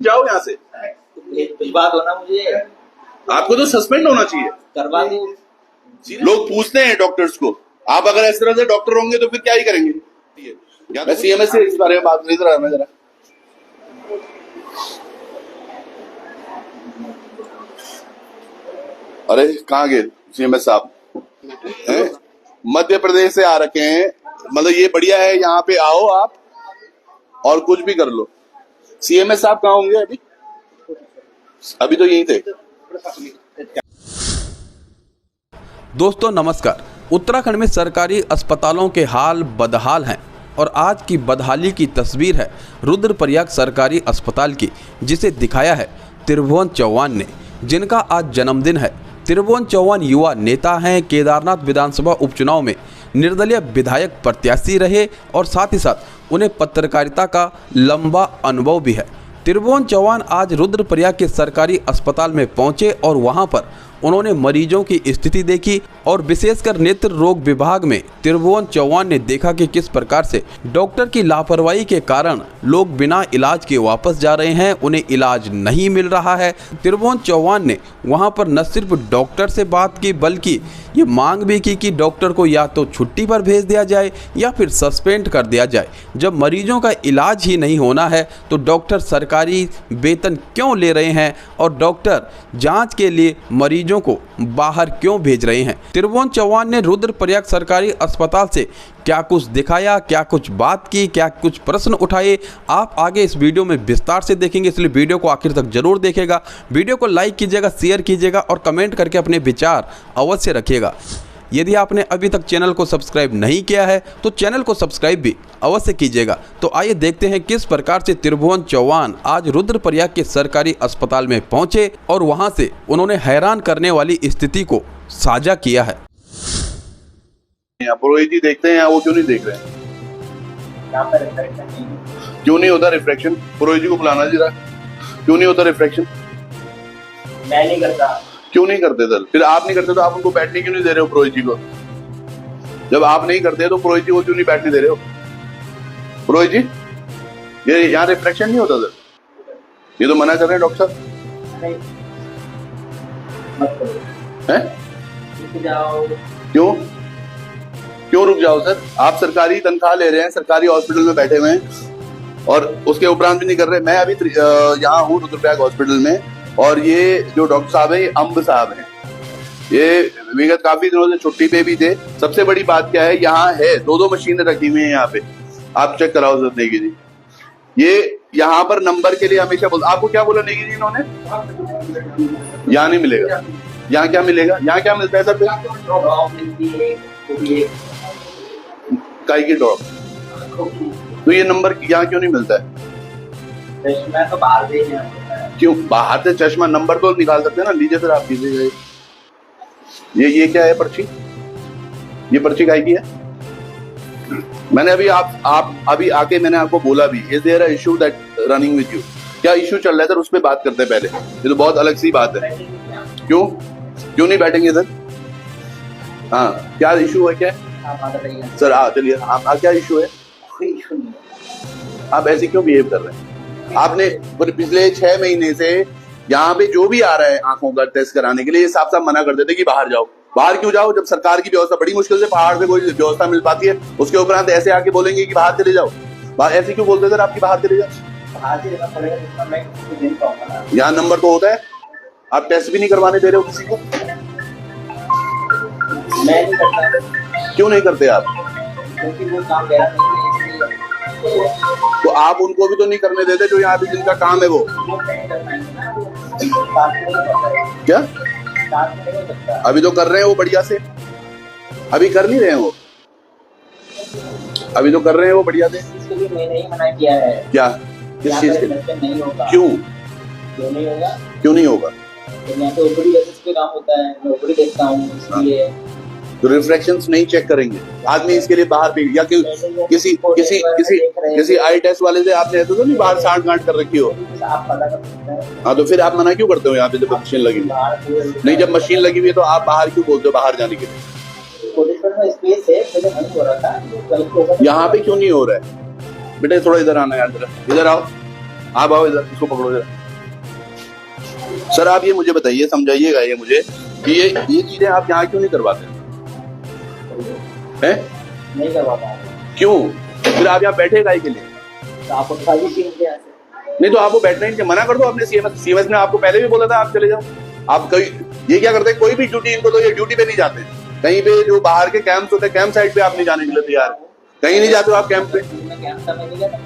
जाओ यहाँ से। भिजवा दो ना मुझे। आपको तो सस्पेंड होना चाहिए। करवा दो। लोग पूछते हैं डॉक्टर्स को, आप अगर इस तरह से डॉक्टर होंगे तो फिर क्या ही करेंगे। मैं सीएमएस से इस बारे में बात नहीं कर रहा। मैं जरा अरे कहाँ गए सीएमएस साहब? मध्य प्रदेश से आ रखे हैं, मतलब ये बढ़िया है, यहाँ पे आओ आप और कुछ भी कर लो। सीएमएस साहब कहाँ होंगे अभी? अभी तो यहीं थे। दोस्तों नमस्कार। उत्तराखंड में सरकारी अस्पतालों के हाल बदहाल हैं और आज की बदहाली की तस्वीर है रुद्रप्रयाग सरकारी अस्पताल की, जिसे दिखाया है त्रिभुवन चौहान ने, जिनका आज जन्मदिन है। त्रिभुवन चौहान युवा नेता हैं, केदारनाथ विधानसभा उपचुनाव में निर्दलीय विधायक प्रत्याशी रहे और साथ ही साथ उन्हें पत्रकारिता का लंबा अनुभव भी है। त्रिभुवन चौहान आज रुद्रप्रयाग के सरकारी अस्पताल में पहुंचे और वहां पर उन्होंने मरीजों की स्थिति देखी और विशेषकर नेत्र रोग विभाग में त्रिभुवन चौहान ने देखा कि किस प्रकार से डॉक्टर की लापरवाही के कारण लोग बिना इलाज के वापस जा रहे हैं, उन्हें इलाज नहीं मिल रहा है। त्रिभुवन चौहान ने वहां पर न सिर्फ डॉक्टर से बात की बल्कि ये मांग भी की कि डॉक्टर को या तो छुट्टी पर भेज दिया जाए या फिर सस्पेंड कर दिया जाए। जब मरीजों का इलाज ही नहीं होना है तो डॉक्टर सरकारी वेतन क्यों ले रहे हैं और डॉक्टर जांच के लिए मरीजों को बाहर क्यों भेज रहे हैं। त्रिभुवन चौहान ने रुद्रप्रयाग सरकारी अस्पताल से क्या कुछ दिखाया, क्या कुछ बात की, क्या कुछ प्रश्न उठाए, आप आगे इस वीडियो में विस्तार से देखेंगे, इसलिए वीडियो को आखिर तक जरूर देखिएगा। वीडियो को लाइक कीजिएगा, शेयर कीजिएगा और कमेंट करके अपने विचार अवश्य रखिएगा। यदि आपने अभी तक चैनल को सब्सक्राइब नहीं किया है तो चैनल को सब्सक्राइब भी अवश्य कीजिएगा। तो आइए देखते हैं किस प्रकार से त्रिभुवन चौहान आज रुद्रप्रयाग के सरकारी अस्पताल में पहुंचे और वहां से उन्होंने हैरान करने वाली स्थिति को साझा किया है। पुरोहित जी देखते हैं, वो क्यों नहीं देख रहे हैं? क्यों नहीं होता रिफ्रैक्शन? पुरोहित जी को बुलाना जरा। क्यों नहीं होता रिफ्रैक्शन? मैं नहीं करता। क्यों नहीं करते सर? फिर आप नहीं करते तो आप उनको बैठने क्यों नहीं दे रहे हो पुरोहित जी को? जब आप नहीं करते तो पुरोहित जी को क्यों नहीं बैठने दे रहे हो? पुरोहित जी ये यहाँ रिफ्रैक्शन नहीं होता सर, ये तो मना कर रहे हैं डॉक्टर साहब। क्यों क्यों रुक जाओ सर? आप सरकारी तनख्वाह ले रहे हैं, सरकारी हॉस्पिटल में बैठे हुए हैं और उसके उपरांत भी नहीं कर रहे। मैं अभी यहाँ हूँ रुद्रप्रयाग हॉस्पिटल में और ये जो डॉक्टर साहब है, ये अम्ब साहब हैं। ये विगत काफी दिनों से छुट्टी पे भी थे। सबसे बड़ी बात क्या है, यहाँ है 2-2 मशीनें रखी हुई हैं यहाँ पे, आप चेक कराओ सर नेगी जी। ये यहाँ पर नंबर के लिए हमेशा आपको क्या बोला नेगी जी इन्होंने? यहाँ नहीं मिलेगा। यहाँ क्या मिलेगा? यहाँ क्या मिलता है सर? काई की ड्रॉप। तो ये नंबर यहाँ क्यों नहीं मिलता है? चश्मा तो बाहर से ही है। क्यों बाहर से चश्मा? नंबर तो निकाल सकते हैं ना। लीजिए सर, आप कीजिए। ये क्या है पर्ची? ये पर्ची काई की है? मैंने अभी आप अभी आके मैंने आपको बोला भी, is there a issue that running with you? क्या इशू चल रहा है सर, उस पर बात करते हैं पहले। ये तो बहुत अलग सी बात है। क्यों क्यों नहीं बैठेंगे सर? हाँ क्या इशू है? क्या है सर? चलिए आप क्या इशू है? आप ऐसे क्यों बिहेव कर रहे हैं? आपने पिछले 6 महीने से यहाँ पे जो भी आ रहा है आंखों का टेस्ट कराने के लिए, ये साफ साफ मना कर देते कि बाहर जाओ। बाहर क्यों जाओ जब सरकार की व्यवस्था, बड़ी मुश्किल से पहाड़ से कोई व्यवस्था मिल पाती है, उसके उपरांत ऐसे आके बोलेंगे कि बाहर चले जाओ। ऐसे क्यों बोलते सर आपकी बाहर चले जाओ? यहाँ नंबर तो होता है, आप टेस्ट भी नहीं करवाने दे रहे हो किसी को। मैं नहीं करता। क्यों नहीं करते आप? क्योंकि वो काम मेरा नहीं है। तो आप उनको भी तो नहीं करने देते जो यहाँ पे जिनका काम है वो। क्या अभी तो कर रहे हैं वो बढ़िया से? अभी कर नहीं रहे हैं वो? अभी तो कर रहे हैं वो बढ़िया से। इसके लिए मैंने ही मना किया है। क्या? किस चीज के? नहीं होगा। क्यों क्यों नहीं होगा? क्यों नहीं होगा? यहाँ तो ऊपरी बेसिस पे काम होता है, मैं ऊपरी देखता हूँ, इसलिए तो रिफ्रैक्शंस नहीं चेक करेंगे आदमी इसके लिए बाहर भी, या किसी आई टेस्ट वाले से आपने ऐसा तो नहीं बाहर सांठ गांठ कर रखी हो? हाँ तो फिर आप मना क्यों करते हो यहाँ पे जब मशीन लगी हुई? नहीं जब मशीन लगी हुई है तो आप बाहर क्यों बोलते हो बाहर जाने के लिए? यहाँ पे क्यों नहीं हो रहा है? बेटे थोड़ा इधर आना यार, इधर आओ। आप आओ इधर, इसको पकड़ो जरा। सर आप ये मुझे बताइए, समझाइएगा ये मुझे कि ये चीजें आप यहाँ क्यों नहीं करवाते हैं? नहीं करवाता। क्यों? फिर आप यहाँ बैठे काहे के लिए? तो आप उठाइए क्यों यहाँ से? नहीं तो आपको बैठना ही नहीं, मना कर दो आपने। सीएमएस ने आपको पहले भी बोला था आप चले जाओ। आप कहीं ये क्या करते हैं, कोई भी ड्यूटी इनको तो ये ड्यूटी पे नहीं जाते, कहीं पे जो बाहर के कैंप्स होते हैं कैंप साइड पे आप नहीं जाने के लिए तैयार, कहीं नहीं जाते हो आप कैंप पे?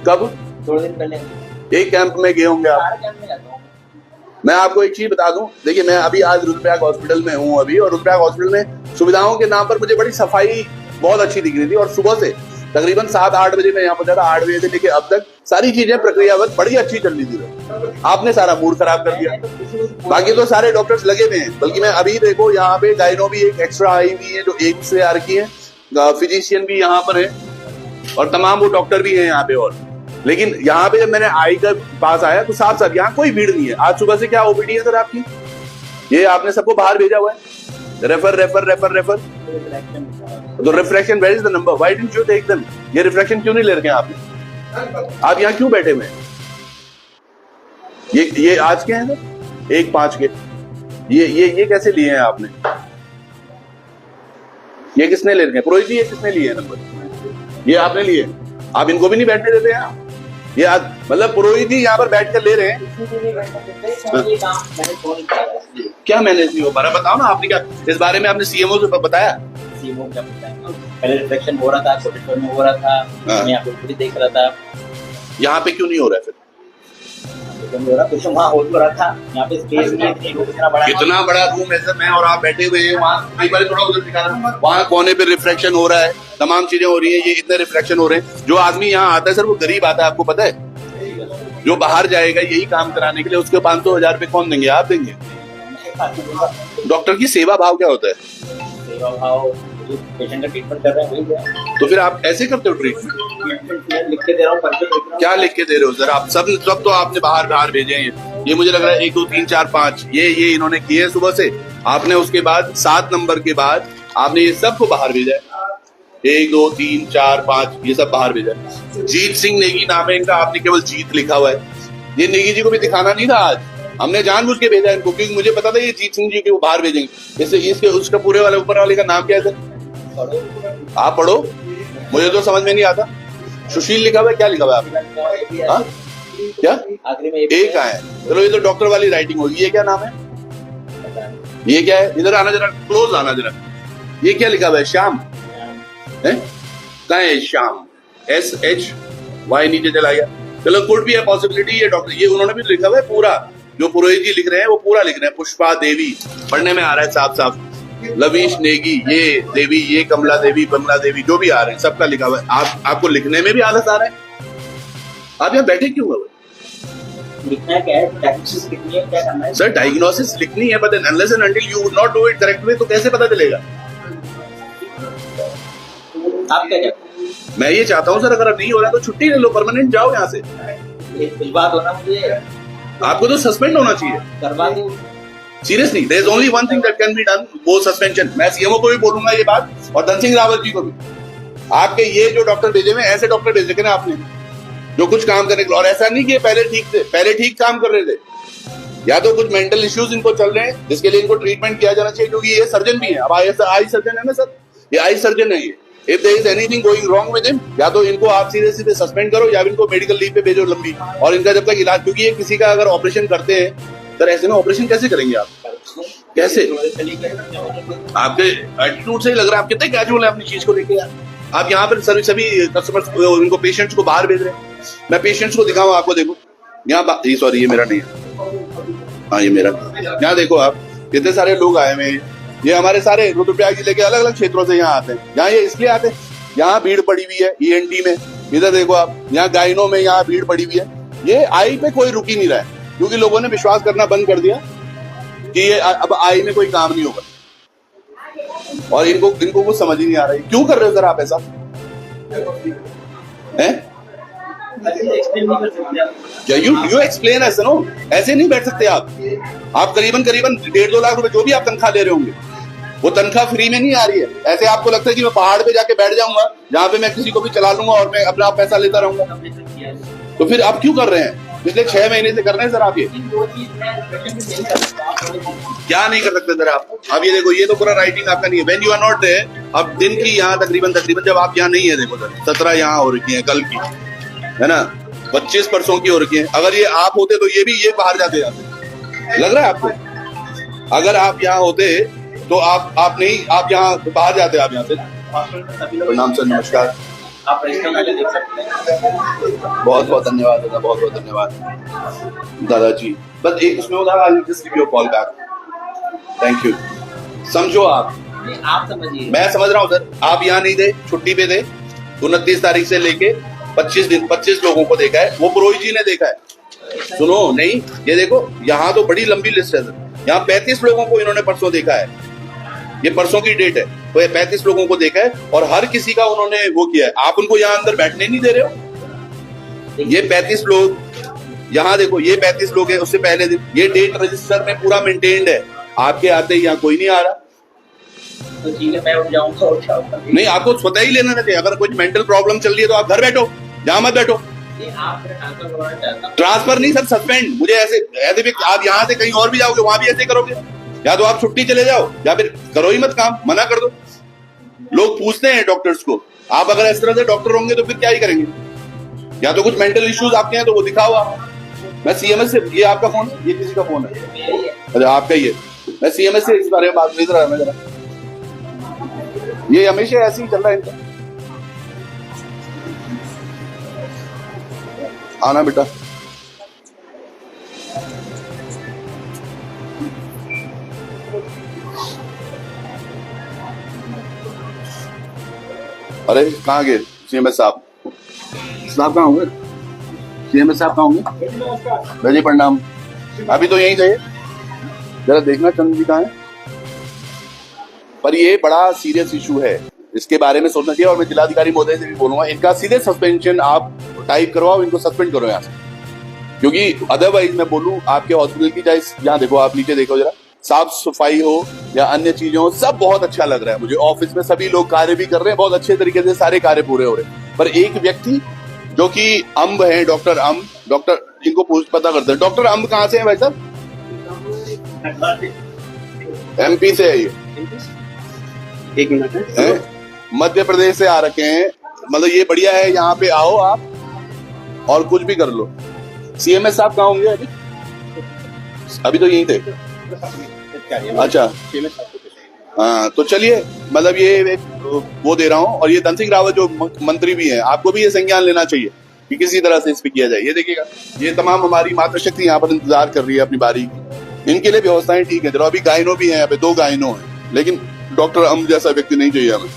कब? 2 दिन पहले एक कैंप में गए होंगे आप। कैंप में जाता हूँ। मैं आपको एक चीज बता दूं, देखिए मैं अभी आज रुद्रप्रयाग हॉस्पिटल में हूँ अभी, और रुद्रप्रयाग हॉस्पिटल में सुविधाओं के नाम पर मुझे बड़ी सफाई बहुत अच्छी दिख रही थी, और सुबह से तकरीबन 7-8 बजे मैं यहाँ पहुंचा था, 8 बजे से लेके अब तक सारी चीजें प्रक्रियावत बड़ी अच्छी चल रही थी। आपने सारा मूड खराब कर दिया। बाकी तो सारे डॉक्टर्स लगे हुए हैं, बल्कि मैं अभी देखो यहाँ पे गायनो भी एक एक्स्ट्रा आई हुई है जो एम्स से आ रखी है, फिजिशियन भी यहाँ पर है, और तमाम वो डॉक्टर भी है यहाँ पे। और लेकिन यहाँ पे जब मैंने आई के पास आया तो साफ साफ यहाँ कोई भीड़ नहीं है। आज सुबह से क्या ओपीडी है सर आपकी? ये आपने सबको बाहर भेजा हुआ है, रेफर रेफर रेफर रेफर। तो refraction, where is the number, why didn't you take them? ये रिफ्रैक्शन क्यों नहीं ले रखे हैं आपने? आप यहाँ क्यों बैठे हुए हैं? ये आज के हैं सर, 1-5 के। ये कैसे लिए हैं आपने? ये किसने ले रखे हैं? पुरोहित जी ये किसने लिए हैं नंबर? ये आपने लिए? आप इनको भी नहीं बैठने देते हैं? ये आज मतलब पुरोहित जी यहाँ पर बैठ कर ले रहे हैं। क्या मैनेज नहीं हो पा रहा? बताओ ना आपने क्या इस बारे में आपने सीएमओ से बताया? सीएमओ क्या बताया? पहले रिफ्लेक्शन हो रहा था, छोटे में हो रहा था, मैं यहाँ पे पूरी देख रहा था। यहाँ पे क्यों नहीं हो रहा है फिर? हो रहा कुछ वहाँ हो रहा था, यहाँ पे स्पेस नहीं है, कितना बड़ा रूम है सर, मैं और आप बैठे हुए हैं वहाँ, कई बार थोड़ा उधर दिखाना, वहाँ कोने पे रिफ्लेक्शन हो रहा है, तमाम चीजें हो रही है, ये इतने रिफ्लेक्शन हो रहे हैं। जो आदमी यहाँ आता है सर वो गरीब आता है, आपको पता है? जो बाहर जाएगा यही काम कराने के लिए उसके 500-1000 रुपए कौन देंगे? आप देंगे? डॉक्टर की सेवा भाव क्या होता है? सेवा भाव पेशेंट का ट्रीटमेंट कर रहे हैं वही है। तो फिर आप ऐसे करते हो ट्रीटमेंट? लिख के दे रहा हूँ, क्या लिख के दे रहे हो सर आप? सब तो आपने बाहर भेजे हैं। ये मुझे लग रहा है 1 2 3 4 5 ये इन्होंने किए सुबह से। आपने उसके बाद 7 नंबर के बाद आपने ये सबको बाहर भेजा है। 1 2 3 4 5 ये सब बाहर भेजा है। जीत सिंह नेगी नाम है इनका, आपने केवल जीत लिखा हुआ है। ये नेगी जी को भी दिखाना नहीं था आज, हमने जानबूझ के भेजा इनको, क्योंकि मुझे पता था ये जीत सिंह जी के वो बाहर भेजेंगे। इसके उसका पूरे वाले ऊपर वाले का नाम क्या है सर? आप पढ़ो, मुझे तो समझ में नहीं आता। सुशील लिखा हुआ है, क्या लिखा हुआ है आपने? क्या आखिरी में एक है? चलो ये तो डॉक्टर वाली राइटिंग होगी। ये क्या नाम है? ये क्या है? इधर आना जरा, क्लोज आना जरा। ये क्या लिखा हुआ है? श्याम है? कहाँ है श्याम? SHY नीचे चला गया। चलो कुड भी है पॉसिबिलिटी। ये डॉक्टर, ये उन्होंने भी लिखा हुआ है पूरा, जो पुरोहित जी लिख रहे हैं वो पूरा लिख रहे हैं। पुष्पा देवी पढ़ने में आ रहा है साफ साफ, लवीश नेगी, ये देवी, ये कमला देवी, बमला देवी, जो भी आ रहे हैं सबका लिखा हुआ है। आपको लिखने में भी आलस आ रहा है? आप यहाँ बैठे क्यों हुए? लिखना है क्या है? डायग्नोसिस लिखनी है, क्या करना है? सर डायग्नोसिस लिखनी है, but unless and until you would not do it correct way तो कैसे पता चलेगा? आप क्या चाहते? मैं ये चाहता हूँ सर, अगर अब नहीं हो रहा तो छुट्टी ले लो, परमानेंट जाओ यहाँ से। कुछ बात होना मुझे, आपको तो सस्पेंड होना चाहिए। करवा दूं? Seriously there is only one thing that can be done, वो सस्पेंशन। मैं सीएमओ को भी बोलूंगा ये बात, और धन सिंह रावत जी को भी। आपके ये जो डॉक्टर भेजे हुए, ऐसे डॉक्टर भेजे थे ना आपने जो कुछ काम करने के, और ऐसा नहीं कि पहले ठीक थे, पहले ठीक काम कर रहे थे, या तो कुछ मेंटल इश्यूज इनको चल रहे हैं जिसके लिए इनको ट्रीटमेंट किया जाना चाहिए, क्योंकि ये सर्जन भी है। अब आई सर्जन है ना सर, ये आई सर्जन है ये। If there is anything going wrong with him, या तो इनको आप सीधे सीधे सस्पेंड करो या इनको मेडिकल लीव पे भेजो लंबी, और इनका जब तक इलाज, क्योंकि ये किसी का अगर ऑपरेशन करते हैं सर, ऐसे में ऑपरेशन कैसे करेंगे आप? कैसे? आपके एटीट्यूड से ही लग रहा है आप कितने कैजुअल है अपनी चीज को लेके यार। आप यहाँ पर सभी कस्टमर्स, इनको पेशेंट्स को बाहर भेज रहे हैं। मैं पेशेंट्स को दिखाऊं आपको, देखो यहाँ, सॉरी ये मेरा नहीं है, हाँ ये मेरा। यहाँ देखो आप, कितने सारे लोग आए हुए हैं। ये हमारे सारे रुद्रप्रयाग जिले के अलग अलग क्षेत्रों से यहाँ आते हैं। यहाँ ये इसलिए आते हैं, यहाँ भीड़ पड़ी हुई है ENT में। इधर देखो आप, यहाँ गायनो में यहाँ भीड़ पड़ी हुई है। ये आई पे कोई रुक ही नहीं रहा है, क्योंकि लोगों ने विश्वास करना बंद कर दिया कि ये अब आई में कोई काम नहीं होगा, और इनको कुछ समझ ही नहीं आ रहा है। क्यों कर रहे हो सर आप ऐसा? हैं? क्या यू एक्सप्लेन ऐसे नो, ऐसे नहीं बैठ सकते आप करीबन 1.5-2 लाख रुपए जो भी आप तनख्वाह ले रहे होंगे, वो तनख्वाह फ्री में नहीं आ रही है। ऐसे आपको लगता है कि मैं पहाड़ पे जाके बैठ जाऊंगा जहाँ पे मैं किसी को भी चला लूंगा और मैं अपना पैसा लेता रहूंगा, तो फिर आप क्यों कर रहे हैं? पिछले 6 महीने से कर रहे हैं सर आप ये। वो चीज मैं रिफ्लेक्शन भी नहीं कर सकता। क्या नहीं कर सकते सर आप? अब ये देखो, ये तो पूरा राइटिंग आपका नहीं है। When you are not there, अब दिन की यहाँ तकरीबन जब आप यहाँ नहीं है, देखो सर 17 यहाँ हो रखी है कल की, है ना, 25 परसों की हो रखी है। अगर ये आप होते तो ये बाहर जाते लग रहा है आपको? अगर आप यहाँ होते तो आप नहीं, आप यहाँ बाहर जाते, आप यहाँ से। प्रणाम सर, नमस्कार। आप रजिस्टर पहले देख सकते हैं। बहुत बहुत धन्यवाद दादा, बहुत बहुत धन्यवाद दादाजी। बस एक उसमें होगा, I just give you call back. Thank you. समझो आप समझिए। मैं समझ रहा हूँ सर, आप यहाँ नहीं थे, छुट्टी पे थे। 29 तारीख से लेके 25 लोगों को देखा है, वो पुरोहित जी ने देखा है। सुनो, नहीं ये देखो, यहाँ तो बड़ी लंबी लिस्ट है सर। यहाँ 35 लोगों को इन्होंने परसों देखा है, ये परसों की डेट है, तो ये 35 लोगों को देखा है और हर किसी का उन्होंने वो किया है। आप उनको यहाँ अंदर बैठने नहीं दे रहे हो। ये 35 लोग, यहाँ देखो, ये 35 लोग हैं। उससे पहले दिन ये डेट रजिस्टर में पूरा मेंटेन्ड है। आपके आते ही यहाँ कोई नहीं आ रहा, तो ठीक है, मैं उठ जाऊंगा, उठ जाऊंगा। नहीं, आपको स्वतः ही लेना चाहिए। अगर कोई मेंटल प्रॉब्लम चल रही है तो आप घर बैठो, यहाँ मत बैठो। ट्रांसफर नहीं सर, सस्पेंड। मुझे ऐसे भी, आप यहाँ से कहीं और भी जाओगे, वहां भी ऐसे करोगे। या तो आप छुट्टी चले जाओ, या फिर करो ही मत काम, मना कर दो। लोग पूछते हैं डॉक्टर्स को, आप अगर इस तरह से डॉक्टर होंगे तो फिर क्या ही करेंगे? या तो कुछ मेंटल इश्यूज आपके हैं तो वो दिखाओ आप। मैं सीएमएस से, ये आपका फोन है, ये किसी का फोन है? अच्छा, आपका ही है। मैं सीएमएस से इस बारे में बात नहीं कर रहा। जरा, ये हमेशा ऐसे ही चल रहा है इनका। आना बेटा। अरे कहाँ गए सीएमएस साहब? कहाँ होंगे? सीएमएस साहब कहाँ होंगे? भैया प्रणाम। अभी तो यहीं थे, जरा देखना चंद्र जी कहाँ है। पर ये बड़ा सीरियस इशू है, इसके बारे में सोचना चाहिए। और मैं जिलाधिकारी महोदय से भी बोलूंगा, इनका सीधे सस्पेंशन आप टाइप करवाओ, इनको सस्पेंड करो यहाँ से। क्योंकि अदरवाइज मैं बोलूं, आपके हॉस्पिटल की चाहे यहाँ देखो, आप नीचे देखो जरा, साफ सफाई हो या अन्य चीजें हो, सब बहुत अच्छा लग रहा है मुझे। ऑफिस में सभी लोग कार्य भी कर रहे हैं, बहुत अच्छे तरीके से सारे कार्य पूरे हो रहे हैं। पर एक व्यक्ति जो कि अम्ब है, डॉक्टर अम्ब, डॉक्टर इनको पता करते हैं। डॉक्टर अम्ब कहाँ से है भाई साहब? MP से है ये। एक मिनट है, मध्य प्रदेश से आ रखे हैं। मतलब ये बढ़िया है, यहाँ पे आओ आप और कुछ भी कर लो। सीएमएस साहब कहाँ होंगे अभी? अभी तो यहीं थे। अच्छा, हाँ, तो चलिए, मतलब ये एक वो दे रहा हूँ। और ये धन सिंह रावत जो मंत्री भी हैं, आपको भी ये संज्ञान लेना चाहिए कि किसी तरह से इस पे किया जाए। ये देखिएगा, ये तमाम हमारी मातृशक्ति यहाँ पर इंतजार कर रही है अपनी बारी की। इनके लिए व्यवस्थाएं ठीक है। चलो, अभी गायनो भी है यहाँ पे, 2 गायनो है, लेकिन डॉक्टर अम्ब जैसा व्यक्ति नहीं चाहिए हमें।